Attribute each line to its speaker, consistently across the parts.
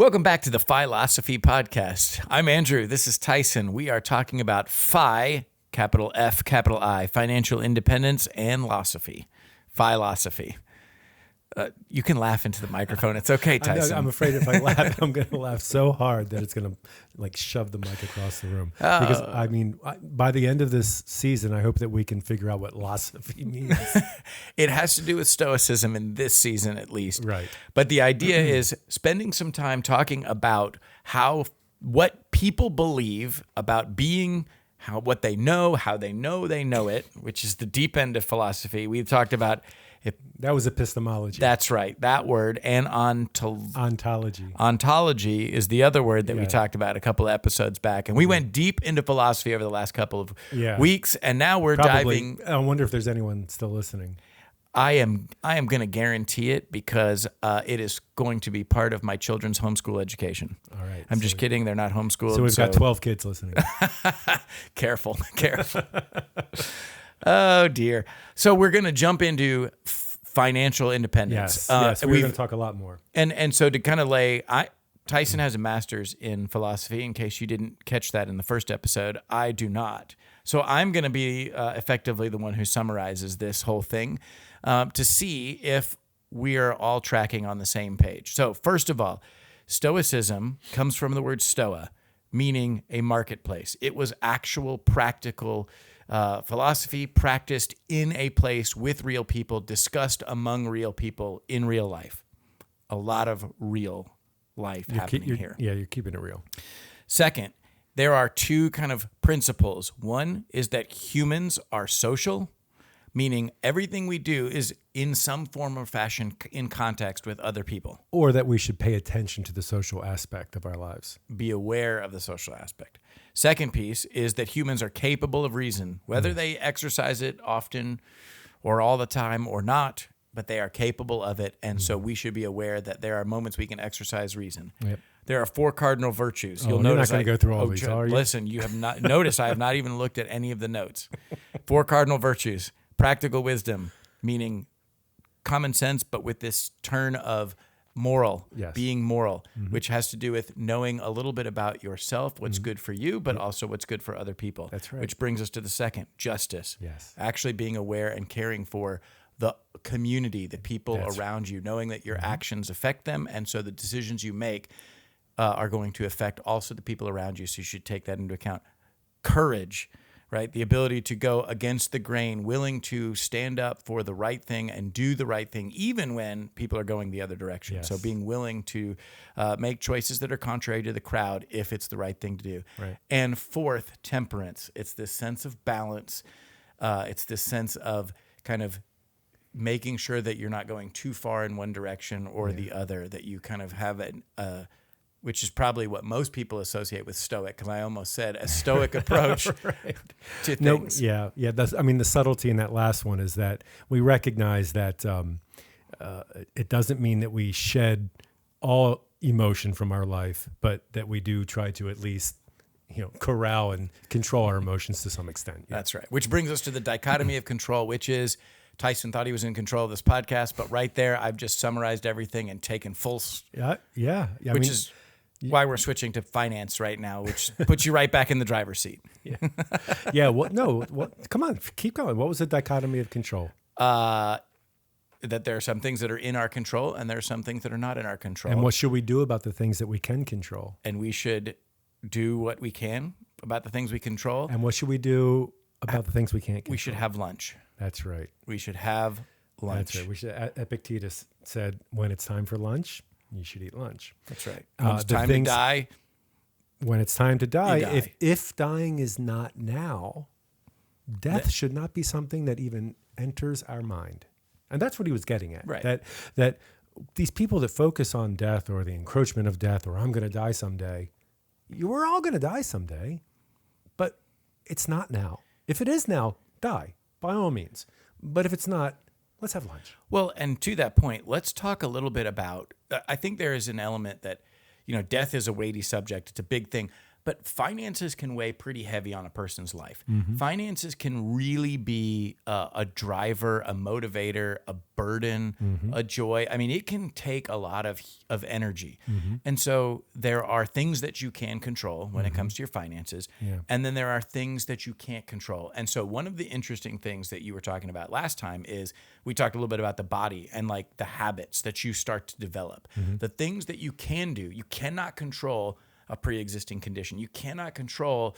Speaker 1: Welcome back to the FI-losophy podcast. I'm Andrew. This is Tyson. We are talking about FI, capital F, capital I, financial independence and losophy. FI-losophy. You can laugh into the microphone. It's okay, Tyson.
Speaker 2: I'm afraid if I laugh, I'm going to laugh so hard that it's going to shove the mic across the room. Because by the end of this season, I hope that we can figure out what losophy means.
Speaker 1: It has to do with stoicism in this season, at least.
Speaker 2: Right.
Speaker 1: But the idea is spending some time talking about what people believe about being, what they know, how they know it, which is the deep end of philosophy. We've talked about.
Speaker 2: That was epistemology.
Speaker 1: That's right. That word. And
Speaker 2: ontology.
Speaker 1: Ontology is the other word that we talked about a couple of episodes back. And we went deep into philosophy over the last couple of weeks. And now we're diving.
Speaker 2: I wonder if there's anyone still listening.
Speaker 1: I am going to guarantee it because it is going to be part of my children's homeschool education.
Speaker 2: All right.
Speaker 1: I'm just kidding. They're not homeschooled.
Speaker 2: So we've got 12 kids listening.
Speaker 1: Careful. Oh, dear. So we're going to jump into financial independence.
Speaker 2: Yes, we're going to talk a lot more.
Speaker 1: And so to kind of Tyson has a master's in philosophy, in case you didn't catch that in the first episode. I do not. So I'm going to be effectively the one who summarizes this whole thing to see if we are all tracking on the same page. So first of all, Stoicism comes from the word stoa, meaning a marketplace. It was actual practical philosophy practiced in a place with real people, discussed among real people in real life. A lot of real life happening here.
Speaker 2: Yeah, you're keeping it real.
Speaker 1: Second, there are two kind of principles. One is that humans are social, meaning everything we do is in some form or fashion in context with other people.
Speaker 2: Or that we should pay attention to the social aspect of our lives.
Speaker 1: Be aware of the social aspect. Second piece is that humans are capable of reason, whether they exercise it often or all the time or not, but they are capable of it. And so we should be aware that there are moments we can exercise reason.
Speaker 2: Yep.
Speaker 1: There are 4 cardinal virtues.
Speaker 2: You're not going to go through all these, are you?
Speaker 1: Listen, you have not noticed I have not even looked at any of the notes. 4 cardinal virtues. Practical wisdom, meaning common sense, but with this turn of moral, being moral, which has to do with knowing a little bit about yourself, what's good for you, but also what's good for other people.
Speaker 2: That's right.
Speaker 1: Which brings us to the second, justice.
Speaker 2: Yes.
Speaker 1: Actually being aware and caring for the community, the people around you, knowing that your actions affect them, and so the decisions you make are going to affect also the people around you, so you should take that into account. Courage. Right? The ability to go against the grain, willing to stand up for the right thing and do the right thing, even when people are going the other direction.
Speaker 2: Yes.
Speaker 1: So being willing to make choices that are contrary to the crowd if it's the right thing to do.
Speaker 2: Right.
Speaker 1: And fourth, temperance. It's this sense of balance. It's this sense of kind of making sure that you're not going too far in one direction or the other, that you kind of have which is probably what most people associate with Stoic, because I almost said a Stoic approach to things.
Speaker 2: The subtlety in that last one is that we recognize that it doesn't mean that we shed all emotion from our life, but that we do try to at least corral and control our emotions to some extent. Yeah.
Speaker 1: That's right. Which brings us to the dichotomy of control, which is Tyson thought he was in control of this podcast, but right there, I've just summarized everything and taken full. Which is why we're switching to finance right now, which puts you right back in the driver's seat.
Speaker 2: Come on, keep going. What was the dichotomy of control?
Speaker 1: That there are some things that are in our control and there are some things that are not in our control.
Speaker 2: And what should we do about the things that we can control?
Speaker 1: And we should do what we can about the things we control.
Speaker 2: And what should we do about the things we can't control?
Speaker 1: We should have lunch.
Speaker 2: That's right.
Speaker 1: We should have lunch.
Speaker 2: That's right. Epictetus said, when it's time for lunch, you should eat lunch.
Speaker 1: That's right. When it's time to die.
Speaker 2: When it's time to die, if dying is not now, death should not be something that even enters our mind. And that's what he was getting at.
Speaker 1: Right.
Speaker 2: That these people that focus on death or the encroachment of death or I'm going to die someday, we're all going to die someday, but it's not now. If it is now, die, by all means. But if it's not, let's have lunch.
Speaker 1: Well, and to that point, let's talk a little bit about, I think there is an element that, death is a weighty subject. It's a big thing. but finances can weigh pretty heavy on a person's life. Finances can really be a driver, a motivator, a burden, a joy. I mean, it can take a lot of energy. And so there are things that you can control when it comes to your finances. And then there are things that you can't control. And so one of the interesting things that you were talking about last time is we talked a little bit about the body and like the habits that you start to develop. The things that you can do, you cannot control a pre-existing condition. You cannot control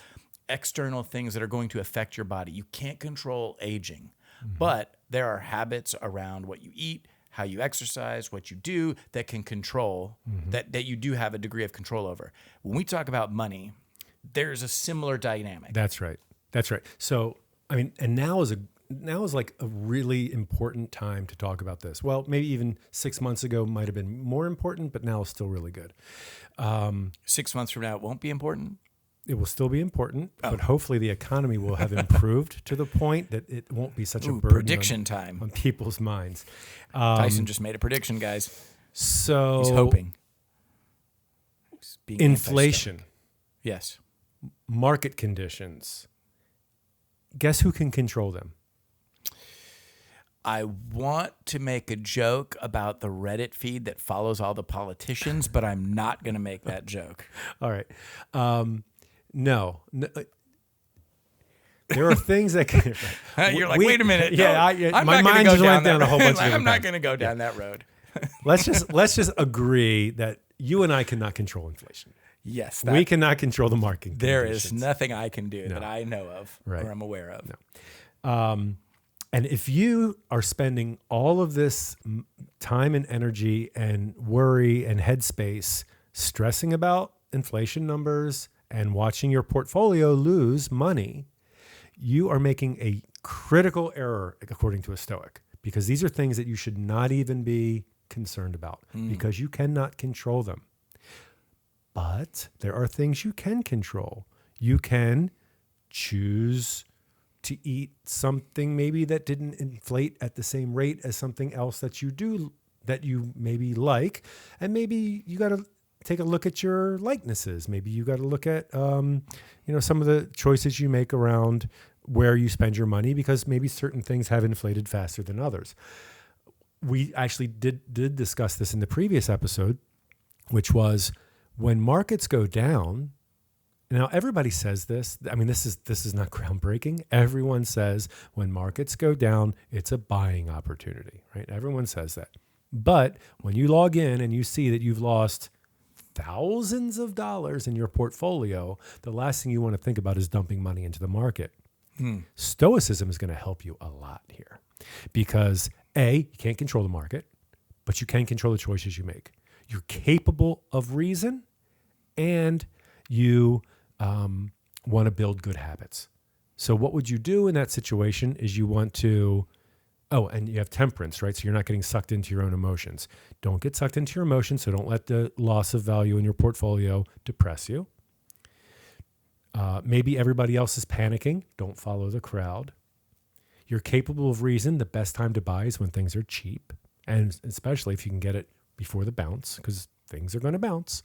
Speaker 1: external things that are going to affect your body. You can't control aging. But there are habits around what you eat, how you exercise, what you do that can control, that you do have a degree of control over. When we talk about money, there's a similar dynamic.
Speaker 2: That's right. So, I mean, and now is like a really important time to talk about this. Well, maybe even 6 months ago might have been more important, but now it's still really good.
Speaker 1: 6 months from now, it won't be important.
Speaker 2: It will still be important, but hopefully the economy will have improved to the point that it won't be such a burden
Speaker 1: prediction time
Speaker 2: on people's minds.
Speaker 1: Tyson just made a prediction, guys.
Speaker 2: So
Speaker 1: he's hoping. He's being
Speaker 2: inflation.
Speaker 1: Yes.
Speaker 2: Market conditions. Guess who can control them?
Speaker 1: I want to make a joke about the Reddit feed that follows all the politicians, but I'm not going to make that joke.
Speaker 2: All right. No. There are things that can...
Speaker 1: You're like, wait a minute.
Speaker 2: Yeah,
Speaker 1: I'm
Speaker 2: my mind just went down a whole bunch of
Speaker 1: I'm not going to go down that road.
Speaker 2: Let's just agree that you and I cannot control inflation.
Speaker 1: Yes.
Speaker 2: We cannot control the market
Speaker 1: There
Speaker 2: conditions.
Speaker 1: is nothing I can do that I know of or I'm aware of.
Speaker 2: No. And if you are spending all of this time and energy and worry and headspace stressing about inflation numbers and watching your portfolio lose money, you are making a critical error, according to a Stoic, because these are things that you should not even be concerned about because you cannot control them. But there are things you can control. You can choose to eat something maybe that didn't inflate at the same rate as something else that you maybe like. And maybe you got to take a look at your likenesses. Maybe you got to look at, some of the choices you make around where you spend your money, because maybe certain things have inflated faster than others. We actually did discuss this in the previous episode, which was when markets go down. Now, everybody says this. I mean, this is not groundbreaking. Everyone says when markets go down, it's a buying opportunity, right? Everyone says that. But when you log in and you see that you've lost thousands of dollars in your portfolio, the last thing you want to think about is dumping money into the market. Stoicism is going to help you a lot here because A, you can't control the market, but you can control the choices you make. You're capable of reason and you want to build good habits. So what would you do in that situation is you want to, and you have temperance, right? So you're not getting sucked into your own emotions. Don't get sucked into your emotions. So don't let the loss of value in your portfolio depress you. Maybe everybody else is panicking. Don't follow the crowd. You're capable of reason. The best time to buy is when things are cheap. And especially if you can get it before the bounce, because things are going to bounce.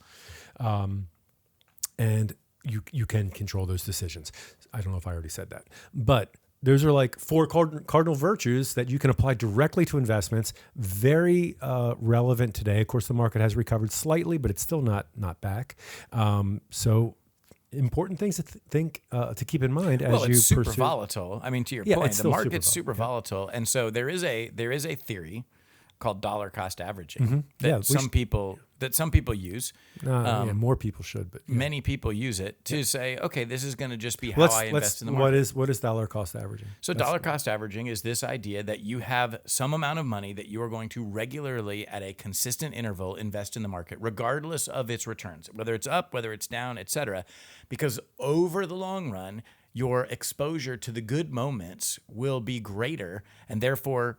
Speaker 2: And you can control those decisions. I don't know if I already said that, but those are like 4 cardinal virtues that you can apply directly to investments. Very relevant today. Of course, the market has recovered slightly, but it's still not back. So important things to keep in mind as you pursue.
Speaker 1: Well, it's super volatile. I mean, to your point, the market's super volatile, and so there is a theory called dollar cost averaging that some people use.
Speaker 2: More people should, but
Speaker 1: many people use it to say, okay, this is going to just be how I invest in the market.
Speaker 2: What is dollar cost averaging?
Speaker 1: So dollar cost averaging is this idea that you have some amount of money that you are going to regularly at a consistent interval invest in the market, regardless of its returns, whether it's up, whether it's down, etc. Because over the long run, your exposure to the good moments will be greater, and therefore,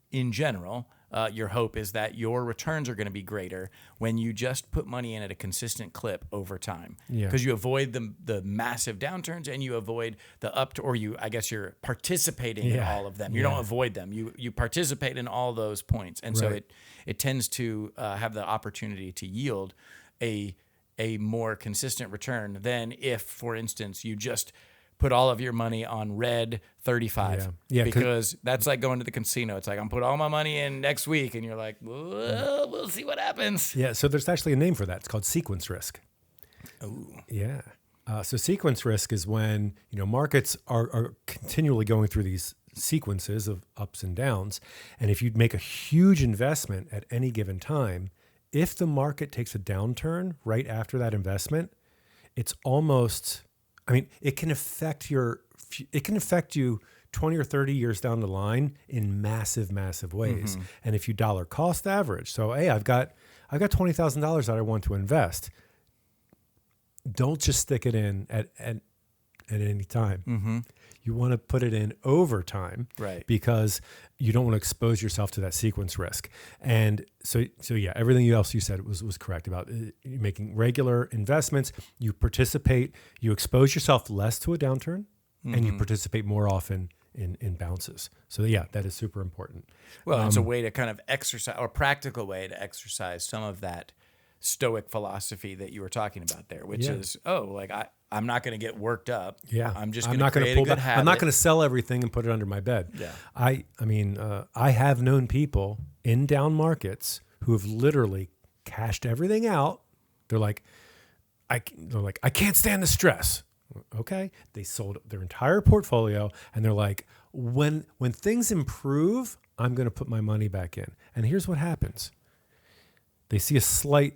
Speaker 1: in general, your hope is that your returns are going to be greater when you just put money in at a consistent clip over time. Because you avoid the massive downturns and you avoid the you're participating in all of them. You don't avoid them. You participate in all those points. And so it tends to have the opportunity to yield a a more consistent return than if, for instance, you just put all of your money on red 35.
Speaker 2: Yeah,
Speaker 1: because that's like going to the casino. It's like, I'm put all my money in next week, and you're like, well, we'll see what happens.
Speaker 2: Yeah, so there's actually a name for that. It's called sequence risk.
Speaker 1: Oh,
Speaker 2: Yeah. So sequence risk is when, markets are continually going through these sequences of ups and downs. And if you make a huge investment at any given time, if the market takes a downturn right after that investment, it's almost, it can affect you 20 or 30 years down the line in massive, massive ways.
Speaker 1: Mm-hmm.
Speaker 2: And if you dollar cost average, so, hey, I've got $20,000 that I want to invest. Don't just stick it in at any time.
Speaker 1: Mm-hmm.
Speaker 2: You want to put it in over time,
Speaker 1: Right?
Speaker 2: because you don't want to expose yourself to that sequence risk. And so yeah, everything else you said was correct about making regular investments. You participate, you expose yourself less to a downturn, and you participate more often in bounces. So yeah, that is super important.
Speaker 1: Well, it's a way to kind of exercise, or practical way to exercise some of that Stoic philosophy that you were talking about there, which is, I'm not going to get worked up.
Speaker 2: Yeah,
Speaker 1: I'm just going to create a good habit.
Speaker 2: I'm not going to sell everything and put it under my bed.
Speaker 1: Yeah.
Speaker 2: I have known people in down markets who have literally cashed everything out. They're like, I can't stand the stress. Okay, they sold their entire portfolio, and they're like, when things improve, I'm going to put my money back in. And here's what happens: they see a slight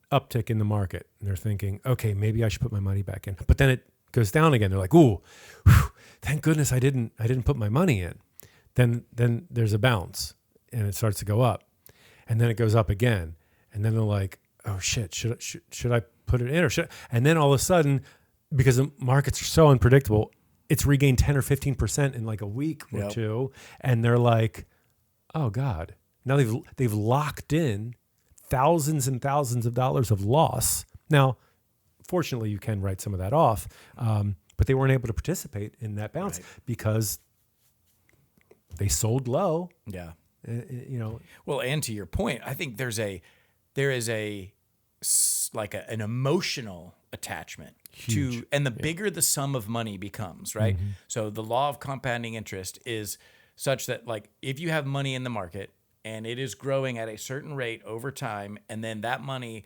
Speaker 2: uptick in the market, and they're thinking, okay, maybe I should put my money back in. But then it goes down again. They're like, ooh, whew, thank goodness I didn't put my money in. Then there's a bounce, and it starts to go up, and then it goes up again, and then they're like, oh shit, should I put it in, or should I? And then all of a sudden, because the markets are so unpredictable, it's regained 10 or 15% in like a week or two, and they're like, oh God, now they've locked in thousands and thousands of dollars of loss. Now, fortunately, you can write some of that off, but they weren't able to participate in that bounce because they sold low.
Speaker 1: Yeah.
Speaker 2: Well,
Speaker 1: and to your point, I think there is an emotional attachment to, and the bigger the sum of money becomes, right? Mm-hmm. So the law of compounding interest is such that, like, if you have money in the market and it is growing at a certain rate over time, and then that money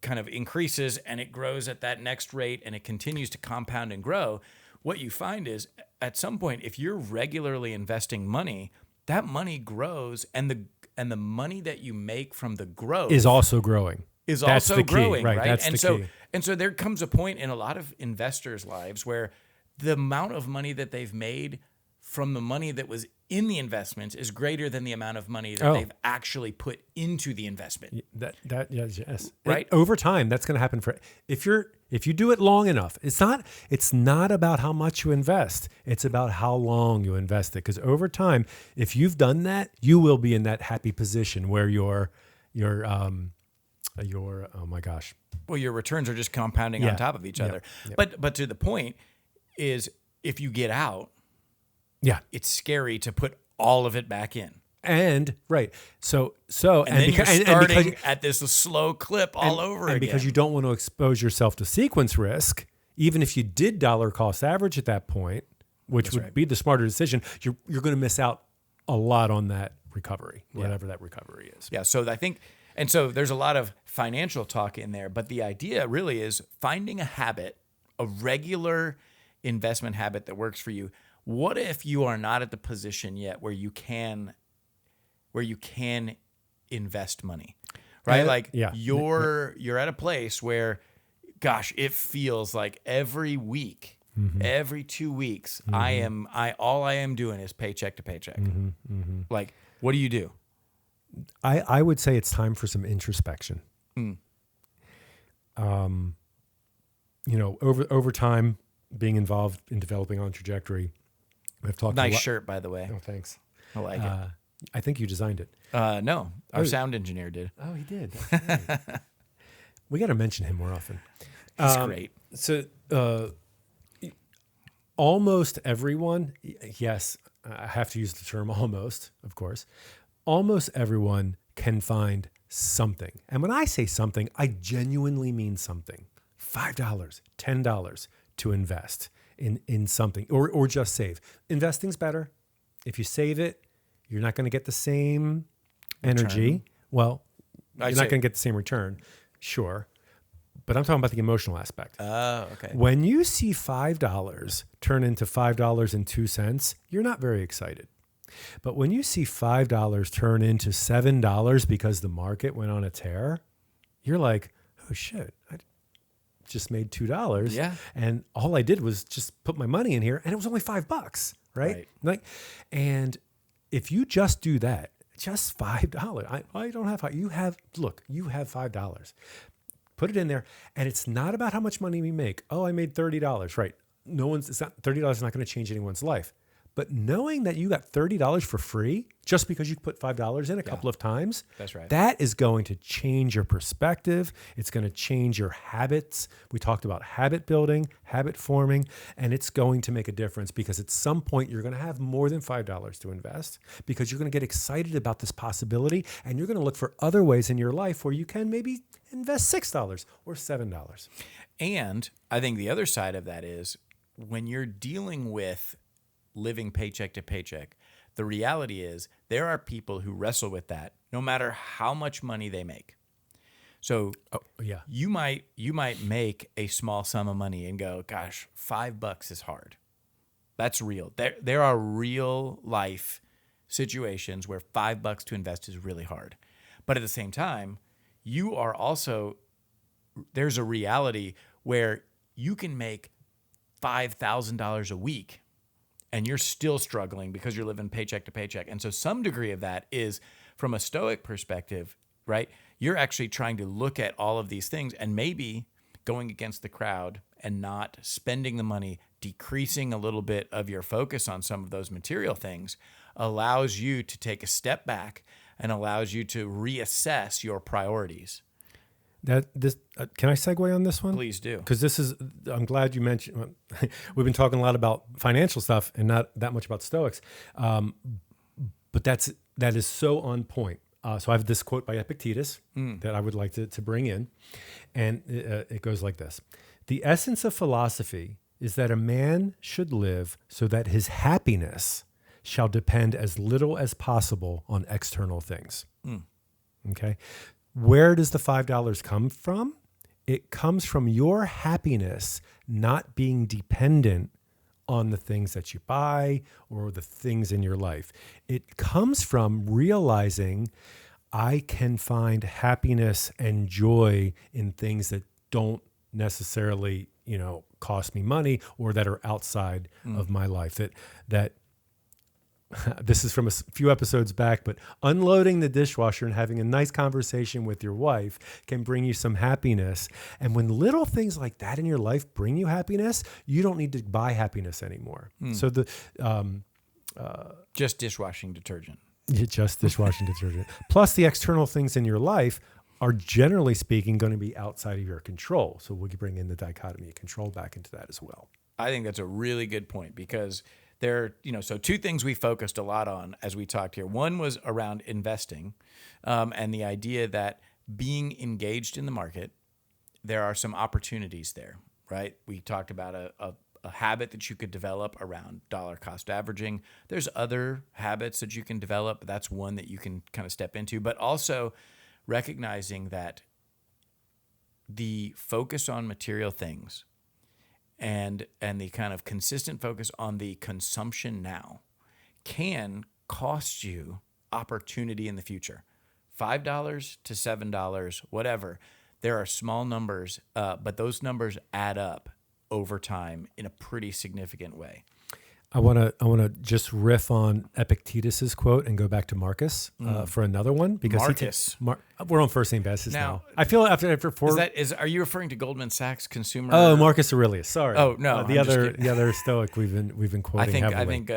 Speaker 1: kind of increases and it grows at that next rate and it continues to compound and grow, what you find is at some point, if you're regularly investing money, that money grows, and the money that you make from the growth
Speaker 2: is also growing.
Speaker 1: That's also growing, right?
Speaker 2: That's the key.
Speaker 1: And so there comes a point in a lot of investors' lives where the amount of money that they've made from the money that was in the investments is greater than the amount of money that they've actually put into the investment.
Speaker 2: Yes.
Speaker 1: Right.
Speaker 2: And over time, that's going to happen if you do it long enough. It's not about how much you invest. It's about how long you invest it. Because over time, if you've done that, you will be in that happy position where your oh my gosh.
Speaker 1: Well, your returns are just compounding on top of each other. But to the point is, if you get out, it's scary to put all of it back in.
Speaker 2: And right, so
Speaker 1: then you're starting at this slow clip all over again.
Speaker 2: And because you don't want to expose yourself to sequence risk, even if you did dollar cost average at that point, which would be the smarter decision, you're going to miss out a lot on that recovery, whatever that recovery is.
Speaker 1: Yeah. So I think, and so there's a lot of financial talk in there, but the idea really is finding a habit, a regular investment habit that works for you. What if you are not at the position yet where you can invest money, right? You're at a place where, gosh, it feels like every week, every 2 weeks, all I am doing is paycheck to paycheck. Like, what do you do?
Speaker 2: I would say it's time for some introspection. Over time, being involved in developing OnTrajectory, I've talked.
Speaker 1: Nice shirt, by the way.
Speaker 2: Oh, thanks.
Speaker 1: I like it.
Speaker 2: I think you designed it.
Speaker 1: No, our sound engineer did.
Speaker 2: Oh, he did. That's right. We got to mention him more often.
Speaker 1: He's great.
Speaker 2: So, almost everyone, yes, I have to use the term almost, of course. Almost everyone can find something. And when I say something, I genuinely mean something. $5, $10 to invest in something or just save. Investing's better. If you save it, you're not going to get the same energy.
Speaker 1: Return.
Speaker 2: Well, you're not going to get the same return. Sure. But I'm talking about the emotional aspect.
Speaker 1: Oh, okay.
Speaker 2: When you see $5 turn into $5.02, you're not very excited. But when you see $5 turn into $7 because the market went on a tear, you're like, oh shit, I just made $2.
Speaker 1: Yeah.
Speaker 2: And all I did was just put my money in here and it was only $5, right? Like, and if you just do that, just $5, I don't have, you have $5. Put it in there, and it's not about how much money we make. Oh, I made $30, right? It's not $30 is not going to change anyone's life. But knowing that you got $30 for free just because you put $5 in a couple of times,
Speaker 1: that's right.
Speaker 2: That is going to change your perspective. It's going to change your habits. We talked about habit building, habit forming, and it's going to make a difference because at some point you're going to have more than $5 to invest because you're going to get excited about this possibility and you're going to look for other ways in your life where you can maybe invest $6 or $7.
Speaker 1: And I think the other side of that is when you're dealing with living paycheck to paycheck, the reality is there are people who wrestle with that no matter how much money they make. So you might make a small sum of money and go, gosh, $5 is hard. That's real. There are real life situations where $5 to invest is really hard. But at the same time, you are also, there's a reality where you can make $5,000 a week and you're still struggling because you're living paycheck to paycheck. And so some degree of that is from a Stoic perspective, right? You're actually trying to look at all of these things and maybe going against the crowd and not spending the money, decreasing a little bit of your focus on some of those material things allows you to take a step back and allows you to reassess your priorities.
Speaker 2: Can I segue on this one?
Speaker 1: Please do.
Speaker 2: Because I'm glad you mentioned, we've been talking a lot about financial stuff and not that much about Stoics. But that is so on point. So I have this quote by Epictetus that I would like to bring in. And it goes like this. The essence of philosophy is that a man should live so that his happiness shall depend as little as possible on external things. Okay. Where does the $5 come from? It comes from your happiness not being dependent on the things that you buy or the things in your life. It comes from realizing I can find happiness and joy in things that don't necessarily, cost me money or that are outside of my life. That this is from a few episodes back, but unloading the dishwasher and having a nice conversation with your wife can bring you some happiness. And when little things like that in your life bring you happiness, you don't need to buy happiness anymore. So
Speaker 1: just dishwashing detergent.
Speaker 2: Just dishwashing detergent. Plus the external things in your life are generally speaking going to be outside of your control. So we can bring in the dichotomy of control back into that as well.
Speaker 1: I think that's a really good point because so two things we focused a lot on as we talked here. One was around investing and the idea that being engaged in the market, there are some opportunities there, right? We talked about a habit that you could develop around dollar cost averaging. There's other habits that you can develop. That's one that you can kind of step into, but also recognizing that the focus on material things and the kind of consistent focus on the consumption now can cost you opportunity in the future. $5 to $7, whatever. There are small numbers, but those numbers add up over time in a pretty significant way.
Speaker 2: I want to just riff on Epictetus's quote and go back to Marcus for another one because
Speaker 1: Marcus.
Speaker 2: We're on first name basis now. I feel after four.
Speaker 1: Are you referring to Goldman Sachs consumer?
Speaker 2: Oh, Marcus Aurelius. Sorry.
Speaker 1: Oh no,
Speaker 2: the other Stoic we've been quoting heavily.
Speaker 1: I think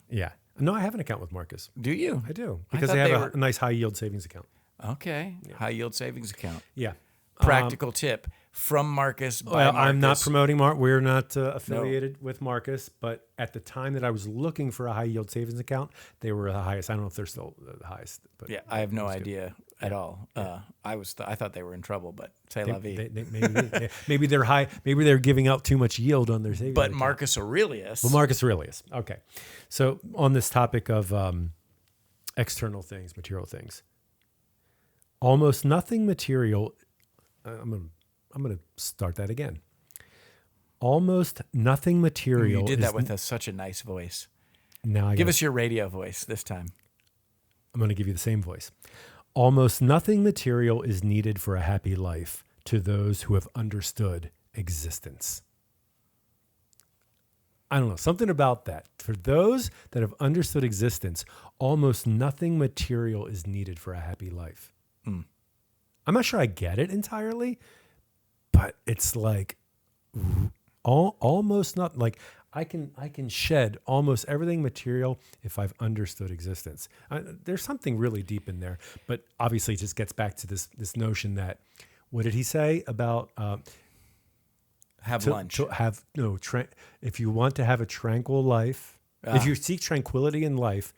Speaker 2: yeah. No, I have an account with Marcus.
Speaker 1: Do you?
Speaker 2: I do because they have a nice high yield savings account.
Speaker 1: Okay, high yield savings account.
Speaker 2: Yeah.
Speaker 1: Practical tip from Marcus.
Speaker 2: Well, I'm not promoting Mark. We're not affiliated with Marcus, but at the time that I was looking for a high yield savings account, they were the highest. I don't know if they're still the highest. But
Speaker 1: yeah, I have no idea. at all. I thought they were in trouble, but say la vie.
Speaker 2: Maybe they're high. Maybe they're giving out too much yield on their savings.
Speaker 1: But
Speaker 2: account.
Speaker 1: Marcus Aurelius.
Speaker 2: Well, Marcus Aurelius. Okay, so on this topic of external things, material things, almost nothing material. I'm gonna start that again. Almost nothing material.
Speaker 1: You did that with such a nice voice.
Speaker 2: Now
Speaker 1: give us your radio voice this time.
Speaker 2: I'm going to give you the same voice. Almost nothing material is needed for a happy life to those who have understood existence. I don't know, something about that. For those that have understood existence, almost nothing material is needed for a happy life. I'm not sure I get it entirely, but it's like almost not like I can shed almost everything material if I've understood existence. There's something really deep in there, but obviously it just gets back to this notion that, what did he say about
Speaker 1: lunch?
Speaker 2: If you want to have a tranquil life, if you seek tranquility in life,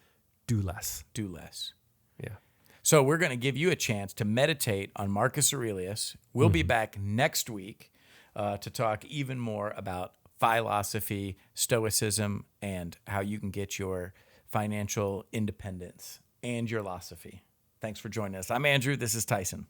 Speaker 2: do less.
Speaker 1: Do less.
Speaker 2: Yeah.
Speaker 1: So we're going to give you a chance to meditate on Marcus Aurelius. We'll be back next week to talk even more about FI-losophy, Stoicism, and how you can get your financial independence and your philosophy. Thanks for joining us. I'm Andrew. This is Tyson.